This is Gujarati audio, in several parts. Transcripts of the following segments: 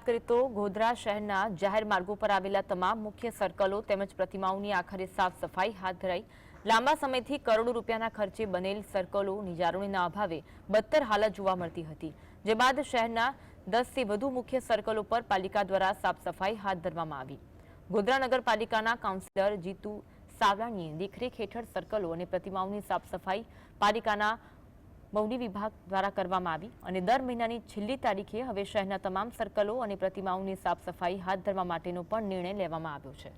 કરીએ તો ગોધરા શહેરના જાહેર માર્ગો પર આવેલા તમામ મુખ્ય સર્કલો તેમજ પ્રતિમાઓની આખરે સાફ સફાઈ હાથ ધરાઈ। લાંબા સમયથી કરોડો રૂપિયાના ખર્ચે બનેલ સર્કલોની જાળવણીના અભાવે બદતર હાલત જોવા મળતી હતી, જે બાદ શહેરના 10 થી વધુ મુખ્ય સર્કલો પર પાલિકા દ્વારા સાફ સફાઈ હાથ ધરવામાં આવી। ગોધરા નગરપાલિકાના કાઉન્સિલર જીતુ સાવલાણીએ દેખરેખ હેઠળ સર્કલો અને પ્રતિમાઓની સાફ સફાઈ પાલિકાના મૌની વિભાગ દ્વારા કરવામાં આવી અને દર મહિનાની છેલ્લી તારીખે હવે શહેરના તમામ સર્કલો અને પ્રતિમાઓની સાફ સફાઈ હાથ ધરવા માટેનો પણ નિર્ણય લેવામાં આવ્યો છે।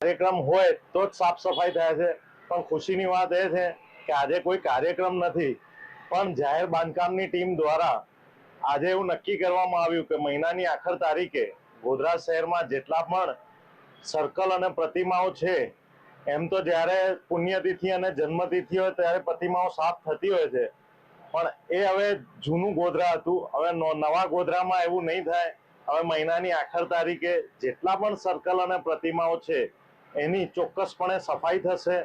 કાર્યક્રમ હોય તો જ સાફ સફાઈ થાય છે, પણ ખુશીની વાત એ છે કે આજે કોઈ કાર્યક્રમ નથી, પણ જાહેર બાંધકામની ટીમ દ્વારા આજે એવું નક્કી કરવામાં આવ્યું કે મહિનાની આખર તારીખે ગોધરા શહેરમાં જેટલા પણ સર્કલ અને પ્રતિમાઓ છે, એમ તો જ્યારે પુણ્યતિથિ અને જન્મતિથિ હોય ત્યારે પ્રતિમાઓ સાફ થતી હોય છે, પણ એ હવે જૂનું ગોધરા હતું। હવે નવા ગોધરામાં એવું નહીં થાય। હવે મહિનાની આખર તારીખે જેટલા પણ સર્કલ અને પ્રતિમાઓ છે એની ચોક્કસપણે સફાઈ થશે।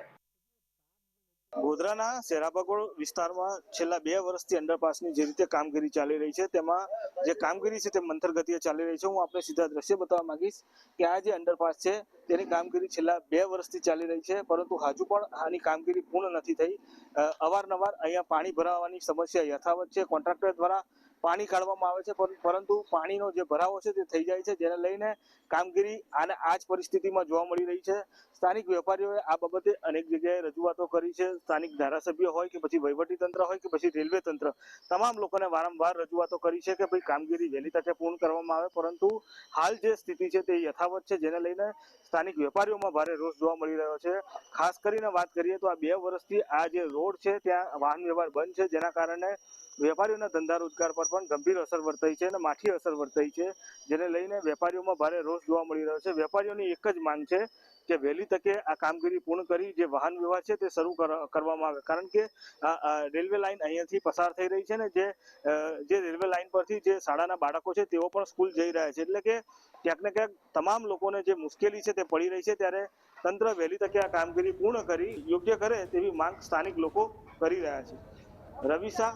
ગોધરાના શેરાબકોળ વિસ્તારમાં છેલ્લા 2 વર્ષથી અંડરપાસની જે રીતે કામગીરી ચાલી રહી છે, તેમાં જે કામગીરી છે તે મંથર ગતિએ ચાલી રહી છે। હું આપણે સીધા દ્રશ્ય બતાવવા માંગીશ કે આ જે અંડરપાસ છે તેની કામગીરી છેલ્લા 2 વર્ષથી ચાલી રહી છે, પરંતુ હજુ પણ આની કામગીરી પૂર્ણ નથી થઈ। અવારનવાર અહીંયા પાણી ભરાવાની સમસ્યા યથાવત છે। કોન્ટ્રાક્ટર દ્વારા પાણી કાઢવામાં આવે છે, પરંતુ પાણીનો જે ભરાવો છે તે થઈ જાય છે, જેને લઈને કામગીરી આ જ પરિસ્થિતિમાં જોવા મળી રહી છે। સ્થાનિક વેપારીઓએ આ બાબતે અનેક જગ્યાએ રજૂઆતો કરી છે। સ્થાનિક ધારાસભ્ય હોય કે પછી વહીવટીતંત્ર હોય કે પછી રેલવે તંત્ર, તમામ લોકોને વારંવાર રજૂઆતો કરી છે કે ભાઈ કામગીરી વહેલી તકે પૂર્ણ કરવામાં આવે, પરંતુ હાલ જે સ્થિતિ છે તે યથાવત છે, જેને લઈને સ્થાનિક વેપારીઓમાં ભારે રોષ જોવા મળી રહ્યો છે। ખાસ કરીને વાત કરીએ તો આ 2 વર્ષથી આ જે રોડ છે ત્યાં વાહન વ્યવહાર બંધ છે, જેના કારણે વેપારીઓના ધંધા રોજગાર પર પણ ગંભીર અસર વર્તાઈ છે અને માઠી અસર વર્તાઈ છે, જેને લઈને વેપારીઓમાં ભારે રોષ જોવા મળી રહ્યો છે। વેપારીઓની એક જ માંગ છે કે વહેલી તકે આ કામગીરી પૂર્ણ કરી જે વાહન વ્યવહાર છે તે શરૂ કરવામાં આવે, કારણ કે રેલવે લાઇન અહીંયાથી પસાર થઈ રહી છે ને જે રેલવે લાઇન પરથી જે શાળાના બાળકો છે તેઓ પણ સ્કૂલ જઈ રહ્યા છે, એટલે કે ક્યાંક ને ક્યાંક તમામ લોકોને જે મુશ્કેલી છે તે પડી રહી છે, ત્યારે તંત્ર વહેલી તકે આ કામગીરી પૂર્ણ કરી યોગ્ય કરે તેવી માંગ સ્થાનિક લોકો કરી રહ્યા છે। રવિ શાહ,